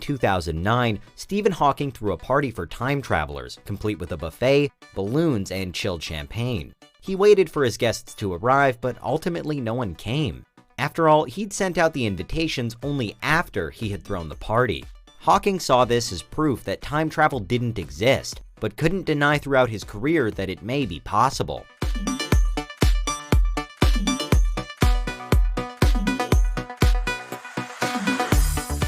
2009, Stephen Hawking threw a party for time travelers, complete with a buffet, balloons, and chilled champagne. He waited for his guests to arrive, but ultimately no one came. After all, he'd sent out the invitations only after he had thrown the party. Hawking saw this as proof that time travel didn't exist, but couldn't deny throughout his career that it may be possible.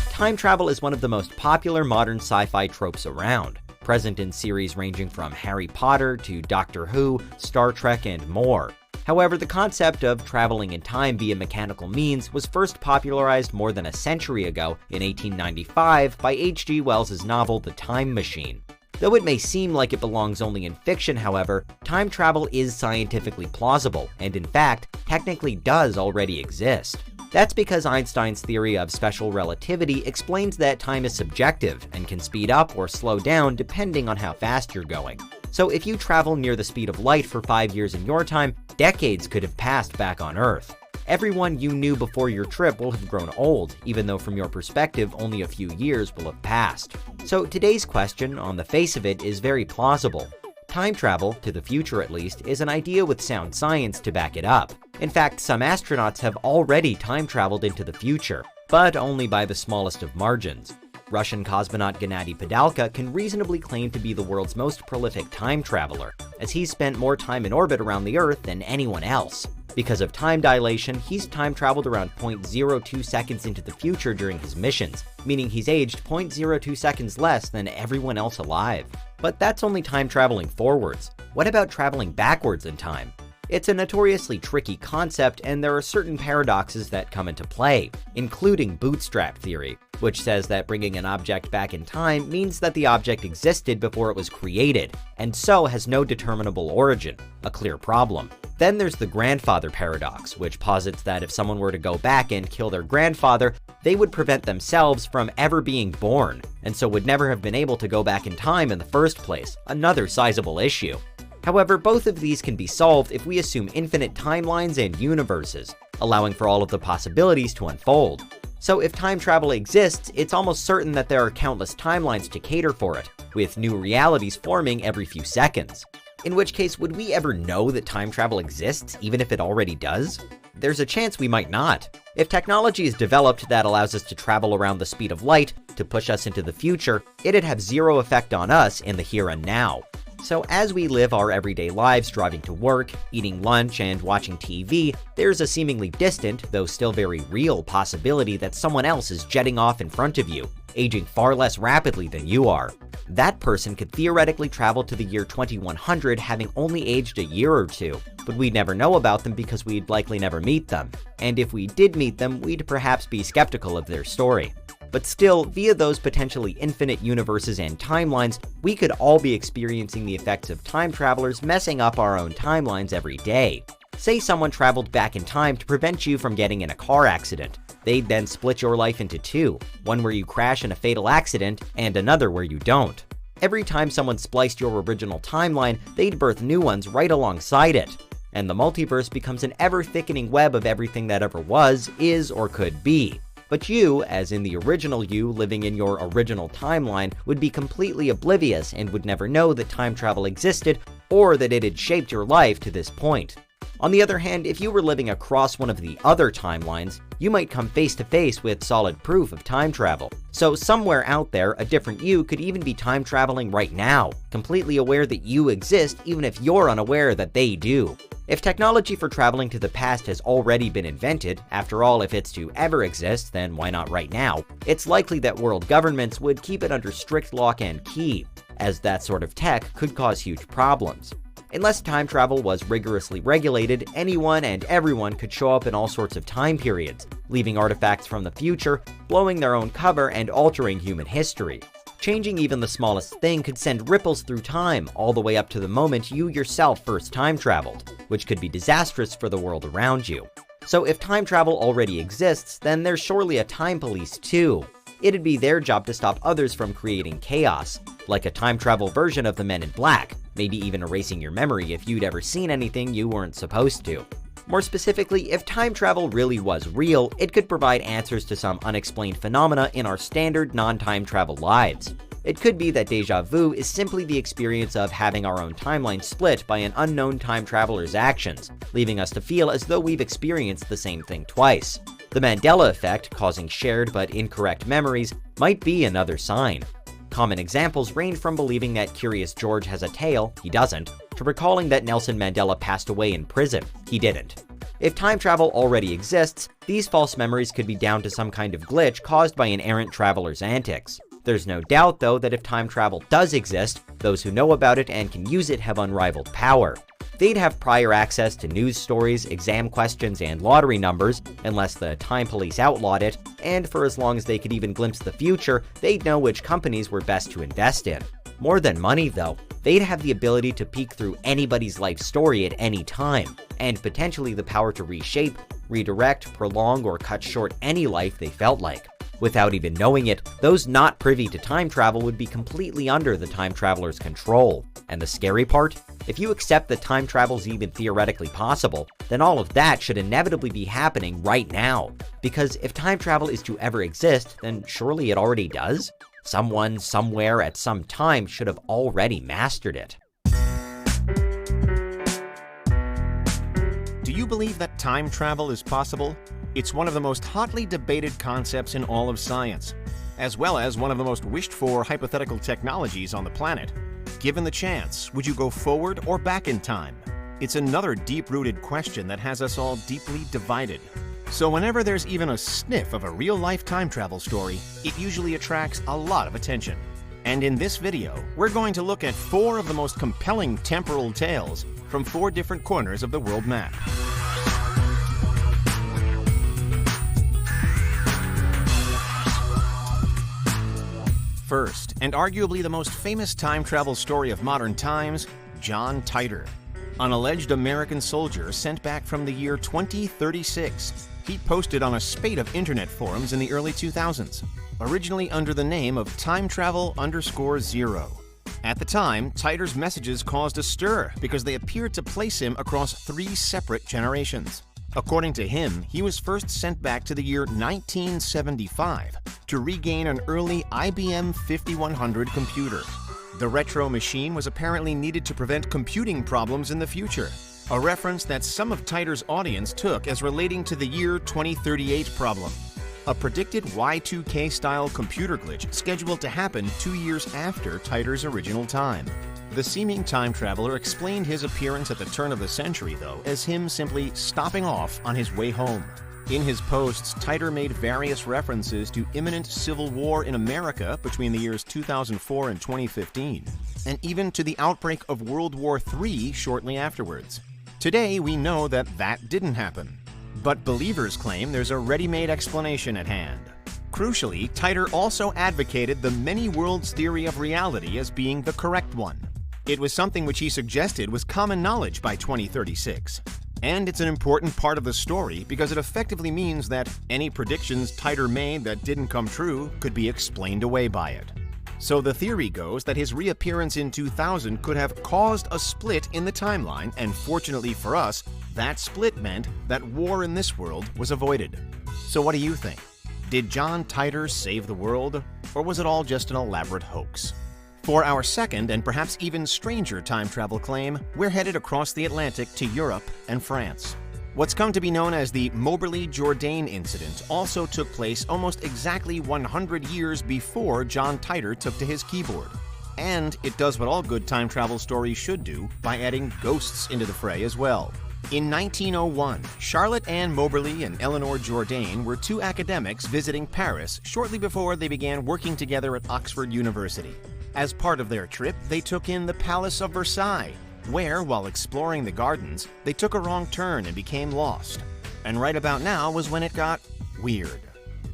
Time travel is one of the most popular modern sci-fi tropes around, present in series ranging from Harry Potter to Doctor Who, Star Trek, and more. However, the concept of traveling in time via mechanical means was first popularized more than a century ago in 1895 by H.G. Wells' novel The Time Machine. Though it may seem like it belongs only in fiction, however, time travel is scientifically plausible, and in fact, technically does already exist. That's because Einstein's theory of special relativity explains that time is subjective and can speed up or slow down depending on how fast you're going. So if you travel near the speed of light for 5 years in your time, decades could have passed back on Earth. Everyone you knew before your trip will have grown old, even though from your perspective only a few years will have passed. So today's question, on the face of it, is very plausible. Time travel, to the future at least, is an idea with sound science to back it up. In fact, some astronauts have already time traveled into the future, but only by the smallest of margins. Russian cosmonaut Gennady Padalka can reasonably claim to be the world's most prolific time traveler, as he's spent more time in orbit around the Earth than anyone else. Because of time dilation, he's time traveled around 0.02 seconds into the future during his missions, meaning he's aged 0.02 seconds less than everyone else alive. But that's only time traveling forwards. What about traveling backwards in time? It's a notoriously tricky concept, and there are certain paradoxes that come into play, including bootstrap theory, which says that bringing an object back in time means that the object existed before it was created, and so has no determinable origin, a clear problem. Then there's the grandfather paradox, which posits that if someone were to go back and kill their grandfather, they would prevent themselves from ever being born, and so would never have been able to go back in time in the first place, another sizable issue. However, both of these can be solved if we assume infinite timelines and universes, allowing for all of the possibilities to unfold. So if time travel exists, it's almost certain that there are countless timelines to cater for it, with new realities forming every few seconds. In which case, would we ever know that time travel exists, even if it already does? There's a chance we might not. If technology is developed that allows us to travel around the speed of light to push us into the future, it'd have zero effect on us in the here and now. So as we live our everyday lives driving to work, eating lunch, and watching TV, there's a seemingly distant, though still very real possibility that someone else is jetting off in front of you, aging far less rapidly than you are. That person could theoretically travel to the year 2100 having only aged a year or two, but we'd never know about them because we'd likely never meet them. And if we did meet them, we'd perhaps be skeptical of their story. But still, via those potentially infinite universes and timelines, we could all be experiencing the effects of time travelers messing up our own timelines every day. Say someone traveled back in time to prevent you from getting in a car accident. They'd then split your life into two, one where you crash in a fatal accident, and another where you don't. Every time someone spliced your original timeline, they'd birth new ones right alongside it. And the multiverse becomes an ever-thickening web of everything that ever was, is, or could be. But you, as in the original you living in your original timeline, would be completely oblivious and would never know that time travel existed or that it had shaped your life to this point. On the other hand, if you were living across one of the other timelines, you might come face to face with solid proof of time travel. So somewhere out there, a different you could even be time traveling right now, completely aware that you exist even if you're unaware that they do. If technology for traveling to the past has already been invented, after all, if it's to ever exist, then why not right now? It's likely that world governments would keep it under strict lock and key, as that sort of tech could cause huge problems. Unless time travel was rigorously regulated, anyone and everyone could show up in all sorts of time periods, leaving artifacts from the future, blowing their own cover, and altering human history. Changing even the smallest thing could send ripples through time, all the way up to the moment you yourself first time traveled, which could be disastrous for the world around you. So if time travel already exists, then there's surely a time police too. It'd be their job to stop others from creating chaos, like a time travel version of the Men in Black, maybe even erasing your memory if you'd ever seen anything you weren't supposed to. More specifically, if time travel really was real, it could provide answers to some unexplained phenomena in our standard non-time travel lives. It could be that déjà vu is simply the experience of having our own timeline split by an unknown time traveler's actions, leaving us to feel as though we've experienced the same thing twice. The Mandela effect, causing shared but incorrect memories, might be another sign. Common examples range from believing that Curious George has a tail, he doesn't, to recalling that Nelson Mandela passed away in prison, he didn't. If time travel already exists, these false memories could be down to some kind of glitch caused by an errant traveler's antics. There's no doubt, though, that if time travel does exist, those who know about it and can use it have unrivaled power. They'd have prior access to news stories, exam questions, and lottery numbers, unless the time police outlawed it, and for as long as they could even glimpse the future, they'd know which companies were best to invest in. More than money, though, they'd have the ability to peek through anybody's life story at any time, and potentially the power to reshape, redirect, prolong, or cut short any life they felt like. Without even knowing it, those not privy to time travel would be completely under the time traveler's control. And the scary part? If you accept that time travel's even theoretically possible, then all of that should inevitably be happening right now. Because if time travel is to ever exist, then surely it already does? Someone, somewhere, at some time should have already mastered it. Do you believe that time travel is possible? It's one of the most hotly debated concepts in all of science, as well as one of the most wished-for hypothetical technologies on the planet. Given the chance, would you go forward or back in time? It's another deep-rooted question that has us all deeply divided. So whenever there's even a sniff of a real-life time travel story, it usually attracts a lot of attention. And in this video, we're going to look at 4 of the most compelling temporal tales from 4 different corners of the world map. First, and arguably the most famous time travel story of modern times, John Titor, an alleged American soldier sent back from the year 2036. He posted on a spate of internet forums in the early 2000s, originally under the name of timetravel_0. At the time, Titor's messages caused a stir because they appeared to place him across 3 separate generations. According to him, he was first sent back to the year 1975 to regain an early IBM 5100 computer. The retro machine was apparently needed to prevent computing problems in the future, a reference that some of Titor's audience took as relating to the year 2038 problem, a predicted Y2K-style computer glitch scheduled to happen 2 years after Titor's original time. The seeming time traveler explained his appearance at the turn of the century, though, as him simply stopping off on his way home. In his posts, Titor made various references to imminent civil war in America between the years 2004 and 2015, and even to the outbreak of World War III shortly afterwards. Today, we know that that didn't happen, but believers claim there's a ready-made explanation at hand. Crucially, Titor also advocated the many worlds theory of reality as being the correct one. It was something which he suggested was common knowledge by 2036. And it's an important part of the story because it effectively means that any predictions Titor made that didn't come true could be explained away by it. So the theory goes that his reappearance in 2000 could have caused a split in the timeline, and fortunately for us, that split meant that war in this world was avoided. So what do you think? Did John Titor save the world, or was it all just an elaborate hoax? For our second and perhaps even stranger time travel claim, we're headed across the Atlantic to Europe and France. What's come to be known as the Moberly-Jourdain incident also took place almost exactly 100 years before John Titor took to his keyboard. And it does what all good time travel stories should do by adding ghosts into the fray as well. In 1901, Charlotte Ann Moberly and Eleanor Jourdain were 2 academics visiting Paris shortly before they began working together at Oxford University. As part of their trip, they took in the Palace of Versailles, where, while exploring the gardens, they took a wrong turn and became lost. And right about now was when it got weird.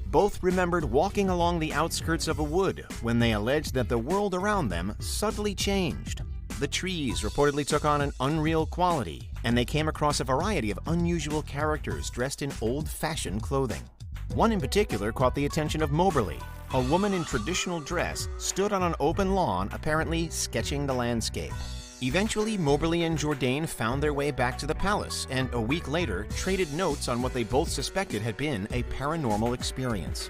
Both remembered walking along the outskirts of a wood when they alleged that the world around them subtly changed. The trees reportedly took on an unreal quality, and they came across a variety of unusual characters dressed in old-fashioned clothing. One in particular caught the attention of Moberly. A woman in traditional dress stood on an open lawn, apparently sketching the landscape. Eventually, Moberly and Jourdain found their way back to the palace, and a week later, traded notes on what they both suspected had been a paranormal experience.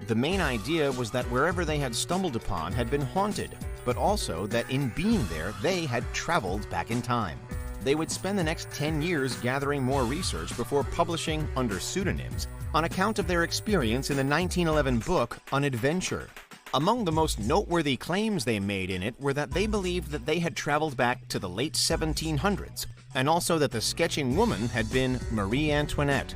The main idea was that wherever they had stumbled upon had been haunted, but also that in being there, they had traveled back in time. They would spend the next 10 years gathering more research before publishing, under pseudonyms, on account of their experience in the 1911 book, An Adventure. Among the most noteworthy claims they made in it were that they believed that they had traveled back to the late 1700s, and also that the sketching woman had been Marie Antoinette.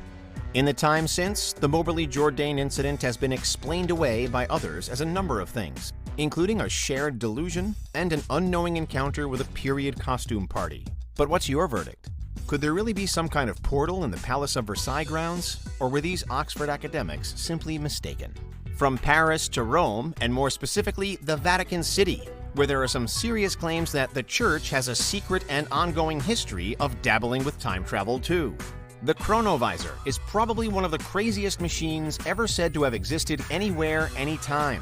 In the time since, the Moberly-Jourdain incident has been explained away by others as a number of things, including a shared delusion and an unknowing encounter with a period costume party. But what's your verdict? Could there really be some kind of portal in the Palace of Versailles grounds, or were these Oxford academics simply mistaken? From Paris to Rome, and more specifically, the Vatican City, where there are some serious claims that the Church has a secret and ongoing history of dabbling with time travel too. The chronovisor is probably one of the craziest machines ever said to have existed anywhere, anytime.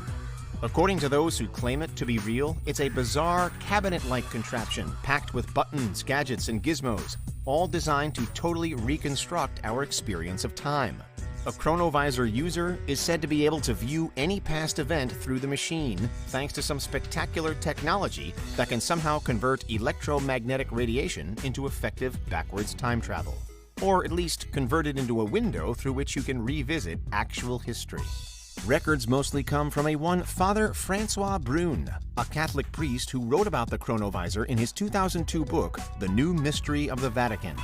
According to those who claim it to be real, it's a bizarre, cabinet-like contraption packed with buttons, gadgets, and gizmos, all designed to totally reconstruct our experience of time. A chronovisor user is said to be able to view any past event through the machine thanks to some spectacular technology that can somehow convert electromagnetic radiation into effective backwards time travel. Or at least convert it into a window through which you can revisit actual history. Records mostly come from one Father Francois Brune, a Catholic priest who wrote about the chronovisor in his 2002 book, The New Mystery of the Vatican.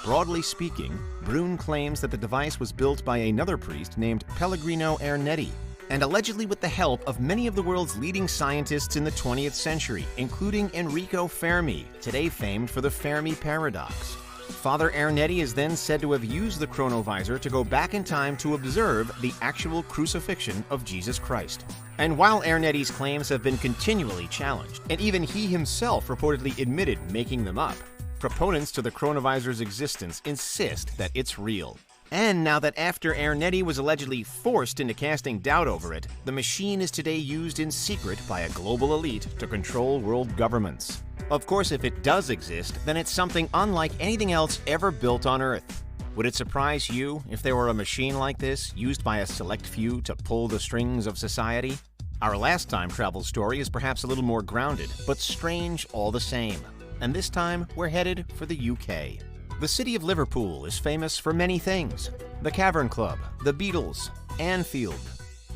Broadly speaking, Brune claims that the device was built by another priest named Pellegrino Ernetti, and allegedly with the help of many of the world's leading scientists in the 20th century, including Enrico Fermi, today famed for the Fermi paradox. Father Ernetti is then said to have used the chronovisor to go back in time to observe the actual crucifixion of Jesus Christ. And while Ernetti's claims have been continually challenged, and even he himself reportedly admitted making them up, proponents to the chronovisor's existence insist that it's real. And now that after Ernetti was allegedly forced into casting doubt over it, the machine is today used in secret by a global elite to control world governments. Of course, if it does exist, then it's something unlike anything else ever built on Earth. Would it surprise you if there were a machine like this used by a select few to pull the strings of society? Our last time travel story is perhaps a little more grounded, but strange all the same. And this time, we're headed for the UK. The city of Liverpool is famous for many things. The Cavern Club, the Beatles, Anfield.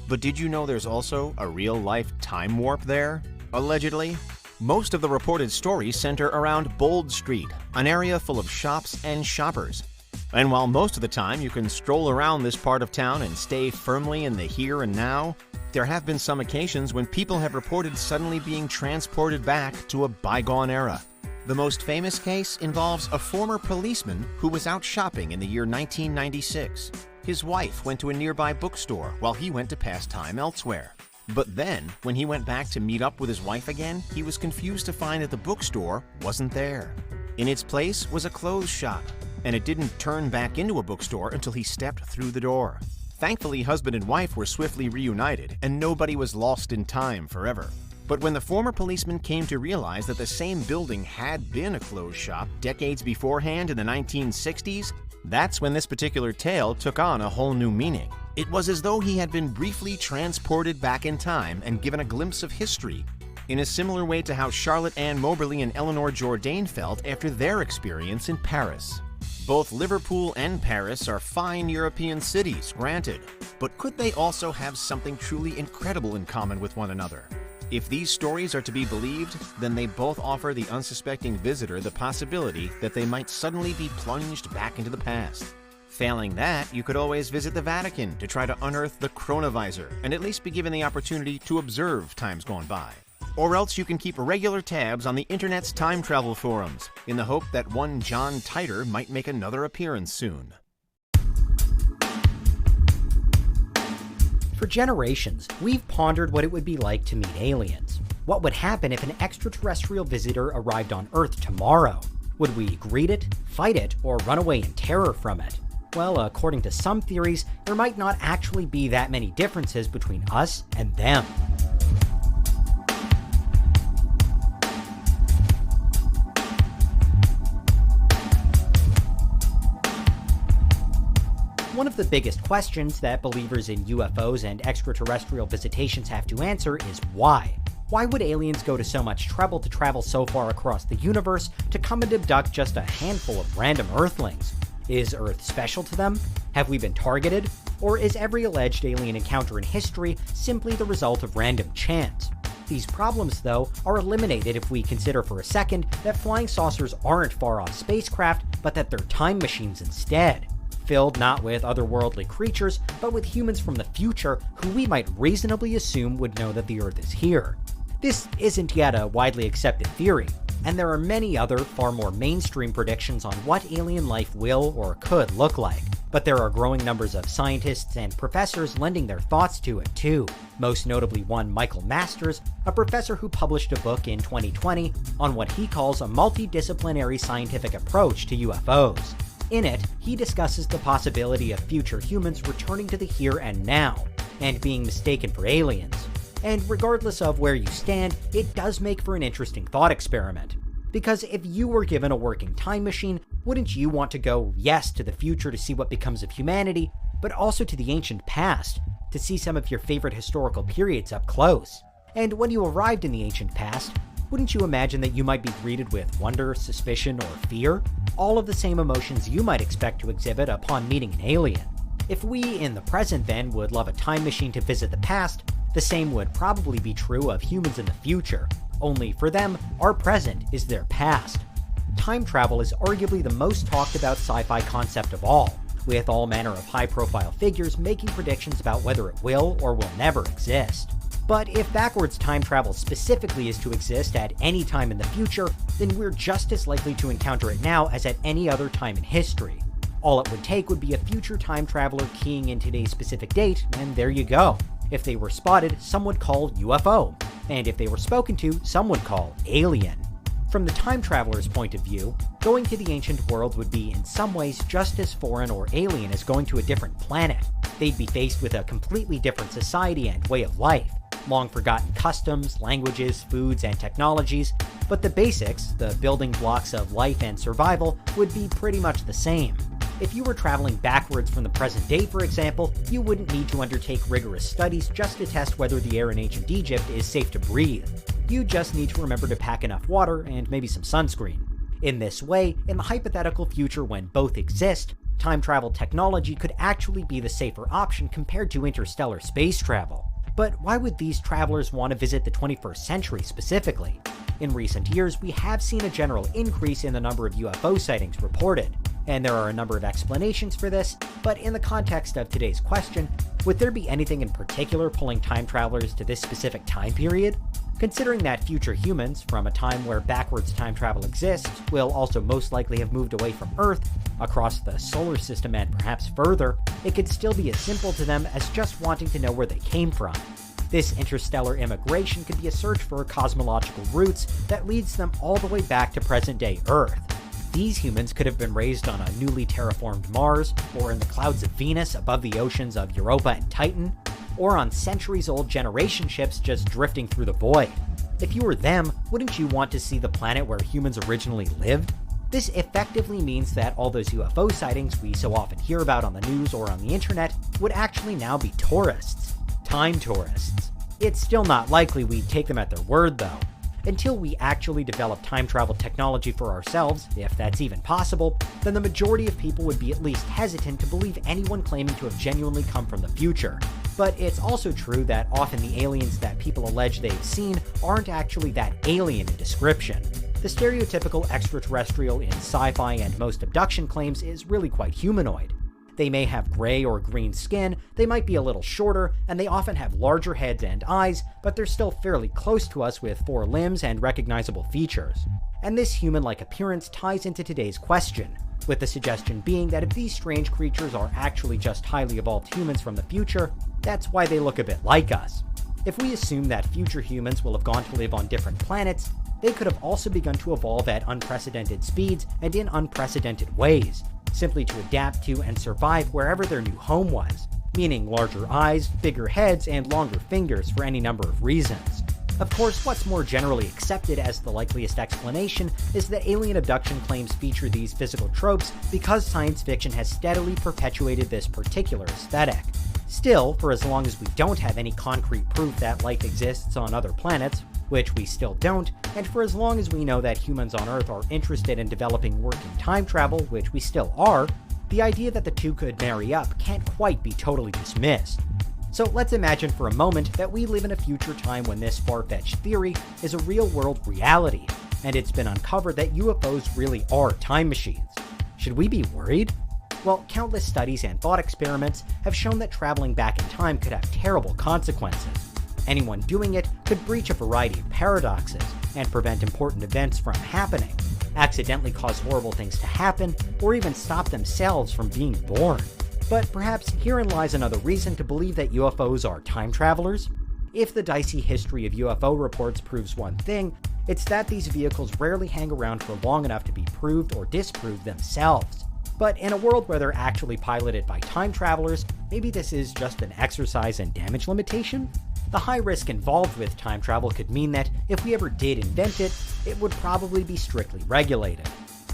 But did you know there's also a real-life time warp there? Allegedly. Most of the reported stories center around Bold Street, an area full of shops and shoppers. And while most of the time you can stroll around this part of town and stay firmly in the here and now, there have been some occasions when people have reported suddenly being transported back to a bygone era. The most famous case involves a former policeman who was out shopping in the year 1996. His wife went to a nearby bookstore while he went to pass time elsewhere. But then, when he went back to meet up with his wife again, he was confused to find that the bookstore wasn't there. In its place was a clothes shop, and it didn't turn back into a bookstore until he stepped through the door. Thankfully, husband and wife were swiftly reunited, and nobody was lost in time forever. But when the former policeman came to realize that the same building had been a clothes shop decades beforehand in the 1960s, that's when this particular tale took on a whole new meaning. It was as though he had been briefly transported back in time and given a glimpse of history, in a similar way to how Charlotte Ann Moberly and Eleanor Jourdain felt after their experience in Paris. Both Liverpool and Paris are fine European cities, granted, but could they also have something truly incredible in common with one another? If these stories are to be believed, then they both offer the unsuspecting visitor the possibility that they might suddenly be plunged back into the past. Failing that, you could always visit the Vatican to try to unearth the chronovisor and at least be given the opportunity to observe times gone by. Or else you can keep regular tabs on the internet's time travel forums in the hope that one John Titor might make another appearance soon. For generations, we've pondered what it would be like to meet aliens. What would happen if an extraterrestrial visitor arrived on Earth tomorrow? Would we greet it, fight it, or run away in terror from it? Well, according to some theories, there might not actually be that many differences between us and them. One of the biggest questions that believers in UFOs and extraterrestrial visitations have to answer is why? Why would aliens go to so much trouble to travel so far across the universe to come and abduct just a handful of random Earthlings? Is Earth special to them? Have we been targeted? Or is every alleged alien encounter in history simply the result of random chance? These problems, though, are eliminated if we consider for a second that flying saucers aren't far-off spacecraft, but that they're time machines instead. Filled not with otherworldly creatures, but with humans from the future who we might reasonably assume would know that the Earth is here. This isn't yet a widely accepted theory, and there are many other, far more mainstream predictions on what alien life will or could look like. But there are growing numbers of scientists and professors lending their thoughts to it too. Most notably one Michael Masters, a professor who published a book in 2020 on what he calls a multidisciplinary scientific approach to UFOs. In it, he discusses the possibility of future humans returning to the here and now, and being mistaken for aliens. And regardless of where you stand, it does make for an interesting thought experiment. Because if you were given a working time machine, wouldn't you want to go, yes, to the future to see what becomes of humanity, but also to the ancient past, to see some of your favorite historical periods up close? And when you arrived in the ancient past, wouldn't you imagine that you might be greeted with wonder, suspicion, or fear? All of the same emotions you might expect to exhibit upon meeting an alien. If we, in the present then, would love a time machine to visit the past, the same would probably be true of humans in the future. Only for them, our present is their past. Time travel is arguably the most talked about sci-fi concept of all, with all manner of high-profile figures making predictions about whether it will or will never exist. But if backwards time travel specifically is to exist at any time in the future, then we're just as likely to encounter it now as at any other time in history. All it would take would be a future time traveler keying in today's specific date, and there you go. If they were spotted, some would call UFO. And if they were spoken to, some would call alien. From the time traveler's point of view, going to the ancient world would be in some ways just as foreign or alien as going to a different planet. They'd be faced with a completely different society and way of life, long-forgotten customs, languages, foods, and technologies, but the basics, the building blocks of life and survival, would be pretty much the same. If you were traveling backwards from the present day, for example, you wouldn't need to undertake rigorous studies just to test whether the air in ancient Egypt is safe to breathe. You just need to remember to pack enough water and maybe some sunscreen. In this way, in the hypothetical future when both exist, time travel technology could actually be the safer option compared to interstellar space travel. But why would these travelers want to visit the 21st century specifically? In recent years, we have seen a general increase in the number of UFO sightings reported, and there are a number of explanations for this, but in the context of today's question, would there be anything in particular pulling time travelers to this specific time period? Considering that future humans, from a time where backwards time travel exists, will also most likely have moved away from Earth, across the solar system and perhaps further, it could still be as simple to them as just wanting to know where they came from. This interstellar immigration could be a search for cosmological roots that leads them all the way back to present-day Earth. These humans could have been raised on a newly terraformed Mars, or in the clouds of Venus above the oceans of Europa and Titan, or on centuries-old generation ships just drifting through the void. If you were them, wouldn't you want to see the planet where humans originally lived? This effectively means that all those UFO sightings we so often hear about on the news or on the internet would actually now be tourists. Time tourists. It's still not likely we'd take them at their word, though. Until we actually develop time travel technology for ourselves, if that's even possible, then the majority of people would be at least hesitant to believe anyone claiming to have genuinely come from the future. But it's also true that often the aliens that people allege they've seen aren't actually that alien in description. The stereotypical extraterrestrial in sci-fi and most abduction claims is really quite humanoid. They may have gray or green skin, they might be a little shorter, and they often have larger heads and eyes, but they're still fairly close to us with 4 limbs and recognizable features. And this human-like appearance ties into today's question, with the suggestion being that if these strange creatures are actually just highly evolved humans from the future, that's why they look a bit like us. If we assume that future humans will have gone to live on different planets, they could have also begun to evolve at unprecedented speeds and in unprecedented ways, simply to adapt to and survive wherever their new home was, meaning larger eyes, bigger heads, and longer fingers for any number of reasons. Of course, what's more generally accepted as the likeliest explanation is that alien abduction claims feature these physical tropes because science fiction has steadily perpetuated this particular aesthetic. Still, for as long as we don't have any concrete proof that life exists on other planets, which we still don't, and for as long as we know that humans on Earth are interested in developing working time travel, which we still are, the idea that the two could marry up can't quite be totally dismissed. So let's imagine for a moment that we live in a future time when this far-fetched theory is a real-world reality, and it's been uncovered that UFOs really are time machines. Should we be worried? Well, countless studies and thought experiments have shown that traveling back in time could have terrible consequences. Anyone doing it could breach a variety of paradoxes and prevent important events from happening, accidentally cause horrible things to happen, or even stop themselves from being born. But perhaps herein lies another reason to believe that UFOs are time travelers. If the dicey history of UFO reports proves one thing, it's that these vehicles rarely hang around for long enough to be proved or disproved themselves. But in a world where they're actually piloted by time travelers, maybe this is just an exercise in damage limitation? The high risk involved with time travel could mean that if we ever did invent it, it would probably be strictly regulated.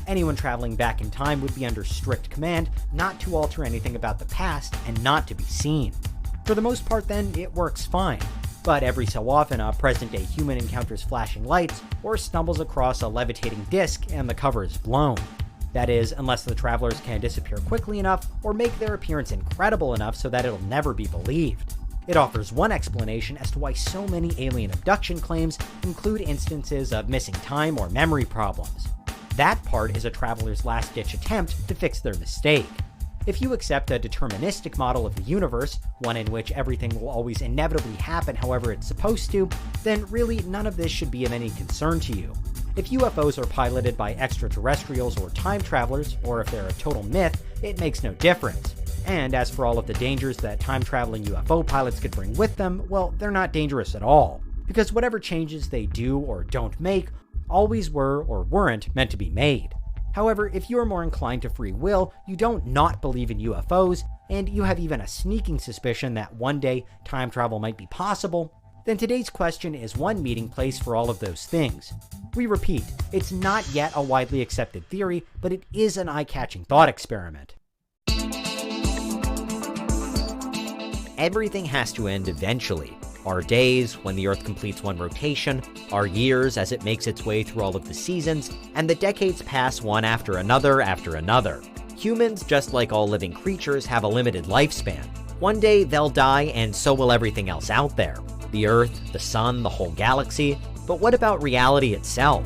Anyone traveling back in time would be under strict command not to alter anything about the past and not to be seen. For the most part then, it works fine. But every so often, a present-day human encounters flashing lights or stumbles across a levitating disc and the cover is blown. That is, unless the travelers can disappear quickly enough or make their appearance incredible enough so that it'll never be believed. It offers one explanation as to why so many alien abduction claims include instances of missing time or memory problems. That part is a traveler's last-ditch attempt to fix their mistake. If you accept a deterministic model of the universe, one in which everything will always inevitably happen however it's supposed to, then really none of this should be of any concern to you. If UFOs are piloted by extraterrestrials or time travelers, or if they're a total myth, it makes no difference. And as for all of the dangers that time-traveling UFO pilots could bring with them, well, they're not dangerous at all. Because whatever changes they do or don't make always were or weren't meant to be made. However, if you're more inclined to free will, you don't not believe in UFOs, and you have even a sneaking suspicion that one day time travel might be possible, then today's question is one meeting place for all of those things. We repeat, it's not yet a widely accepted theory, but it is an eye-catching thought experiment. Everything has to end eventually. Our days, when the Earth completes one rotation, our years as it makes its way through all of the seasons, and the decades pass one after another after another. Humans, just like all living creatures, have a limited lifespan. One day they'll die, and so will everything else out there. The Earth, the Sun, the whole galaxy. But what about reality itself?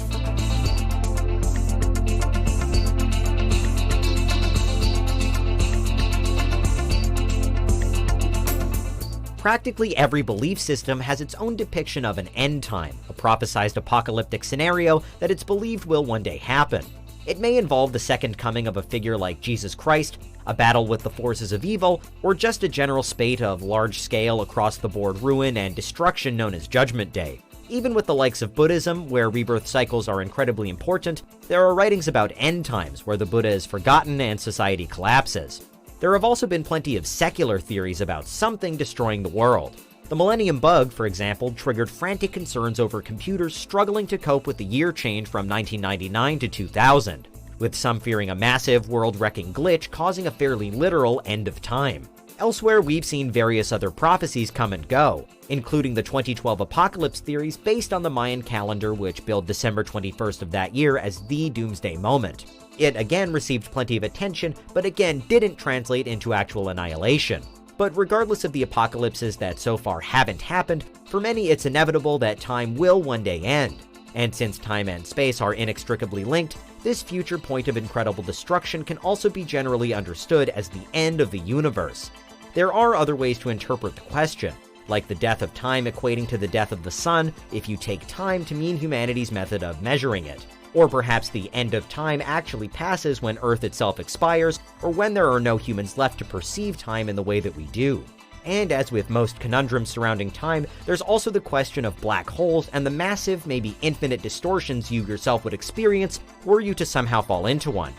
Practically every belief system has its own depiction of an end time, a prophesized apocalyptic scenario that it's believed will one day happen. It may involve the second coming of a figure like Jesus Christ, a battle with the forces of evil, or just a general spate of large-scale, across-the-board ruin and destruction known as Judgment Day. Even with the likes of Buddhism, where rebirth cycles are incredibly important, there are writings about end times where the Buddha is forgotten and society collapses. There have also been plenty of secular theories about something destroying the world. The Millennium Bug, for example, triggered frantic concerns over computers struggling to cope with the year change from 1999 to 2000, with some fearing a massive, world-wrecking glitch causing a fairly literal end of time. Elsewhere, we've seen various other prophecies come and go, including the 2012 apocalypse theories based on the Mayan calendar, which billed December 21st of that year as the doomsday moment. It again received plenty of attention, but again didn't translate into actual annihilation. But regardless of the apocalypses that so far haven't happened, for many it's inevitable that time will one day end. And since time and space are inextricably linked, this future point of incredible destruction can also be generally understood as the end of the universe. There are other ways to interpret the question, like the death of time equating to the death of the sun if you take time to mean humanity's method of measuring it. Or perhaps the end of time actually passes when Earth itself expires, or when there are no humans left to perceive time in the way that we do. And as with most conundrums surrounding time, there's also the question of black holes and the massive, maybe infinite distortions you yourself would experience were you to somehow fall into one.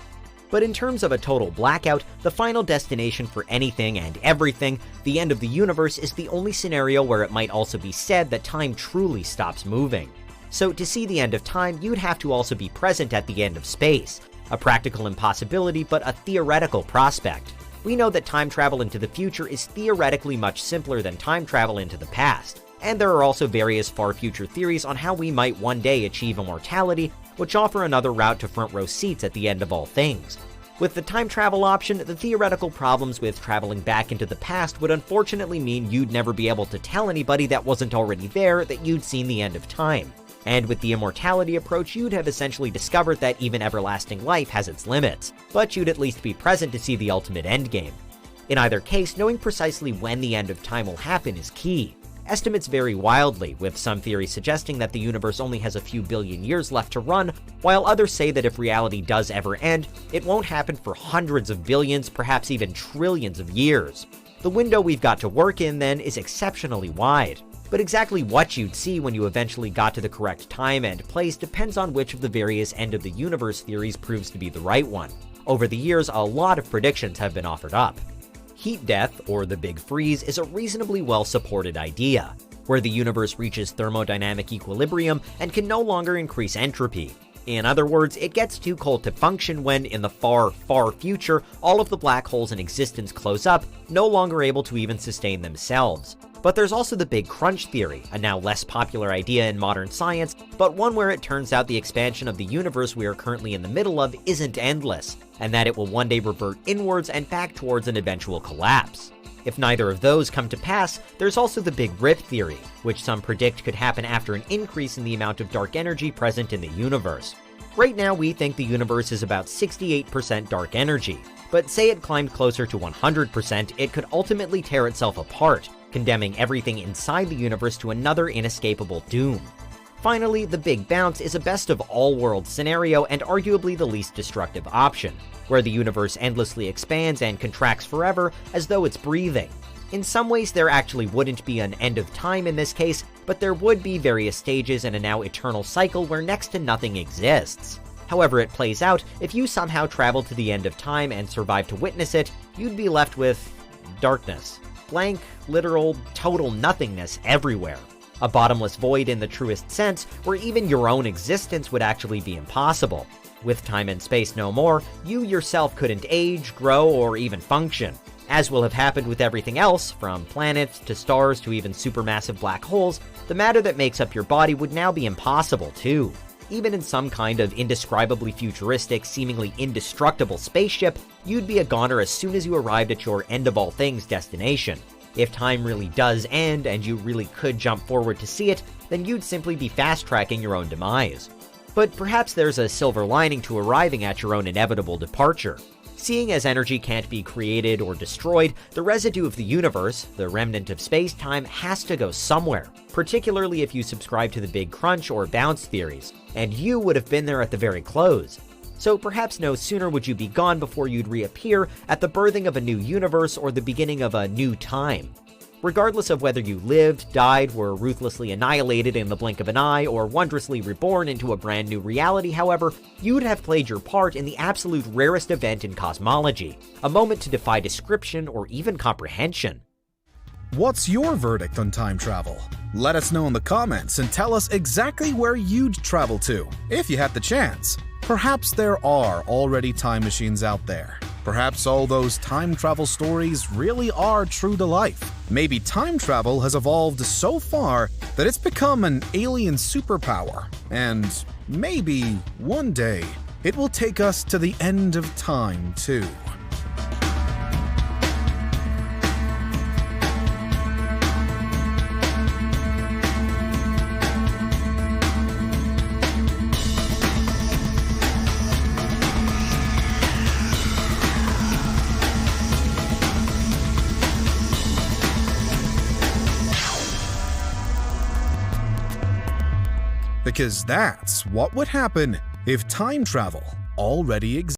But in terms of a total blackout, the final destination for anything and everything, the end of the universe, is the only scenario where it might also be said that time truly stops moving. So to see the end of time, you'd have to also be present at the end of space. A practical impossibility, but a theoretical prospect. We know that time travel into the future is theoretically much simpler than time travel into the past. And there are also various far future theories on how we might one day achieve immortality, which offer another route to front row seats at the end of all things. With the time travel option, the theoretical problems with traveling back into the past would unfortunately mean you'd never be able to tell anybody that wasn't already there that you'd seen the end of time. And with the immortality approach, you'd have essentially discovered that even everlasting life has its limits, but you'd at least be present to see the ultimate endgame. In either case, knowing precisely when the end of time will happen is key. Estimates vary wildly, with some theories suggesting that the universe only has a few billion years left to run, while others say that if reality does ever end, it won't happen for hundreds of billions, perhaps even trillions of years. The window we've got to work in, then, is exceptionally wide. But exactly what you'd see when you eventually got to the correct time and place depends on which of the various end-of-the-universe theories proves to be the right one. Over the years, a lot of predictions have been offered up. Heat death, or the Big Freeze, is a reasonably well-supported idea, where the universe reaches thermodynamic equilibrium and can no longer increase entropy. In other words, it gets too cold to function when, in the far, far future, all of the black holes in existence close up, no longer able to even sustain themselves. But there's also the Big Crunch theory, a now less popular idea in modern science, but one where it turns out the expansion of the universe we are currently in the middle of isn't endless, and that it will one day revert inwards and back towards an eventual collapse. If neither of those come to pass, there's also the Big Rip theory, which some predict could happen after an increase in the amount of dark energy present in the universe. Right now, we think the universe is about 68% dark energy, but say it climbed closer to 100%, it could ultimately tear itself apart, condemning everything inside the universe to another inescapable doom. Finally, the Big Bounce is a best-of-all-worlds scenario and arguably the least destructive option, where the universe endlessly expands and contracts forever as though it's breathing. In some ways, there actually wouldn't be an end of time in this case, but there would be various stages in a now eternal cycle where next to nothing exists. However it plays out, if you somehow travel to the end of time and survive to witness it, you'd be left with darkness. Blank, literal, total nothingness everywhere. A bottomless void in the truest sense, where even your own existence would actually be impossible. With time and space no more, you yourself couldn't age, grow, or even function. As will have happened with everything else, from planets to stars to even supermassive black holes, the matter that makes up your body would now be impossible too. Even in some kind of indescribably futuristic, seemingly indestructible spaceship, you'd be a goner as soon as you arrived at your end-of-all-things destination. If time really does end, and you really could jump forward to see it, then you'd simply be fast-tracking your own demise. But perhaps there's a silver lining to arriving at your own inevitable departure. Seeing as energy can't be created or destroyed, the residue of the universe, the remnant of space-time, has to go somewhere, particularly if you subscribe to the Big Crunch or Bounce theories, and you would have been there at the very close. So perhaps no sooner would you be gone before you'd reappear at the birthing of a new universe or the beginning of a new time. Regardless of whether you lived, died, were ruthlessly annihilated in the blink of an eye, or wondrously reborn into a brand new reality, however, you'd have played your part in the absolute rarest event in cosmology, a moment to defy description or even comprehension. What's your verdict on time travel? Let us know in the comments and tell us exactly where you'd travel to, if you had the chance. Perhaps there are already time machines out there. Perhaps all those time travel stories really are true to life. Maybe time travel has evolved so far that it's become an alien superpower. And maybe one day it will take us to the end of time too. Because that's what would happen if time travel already existed.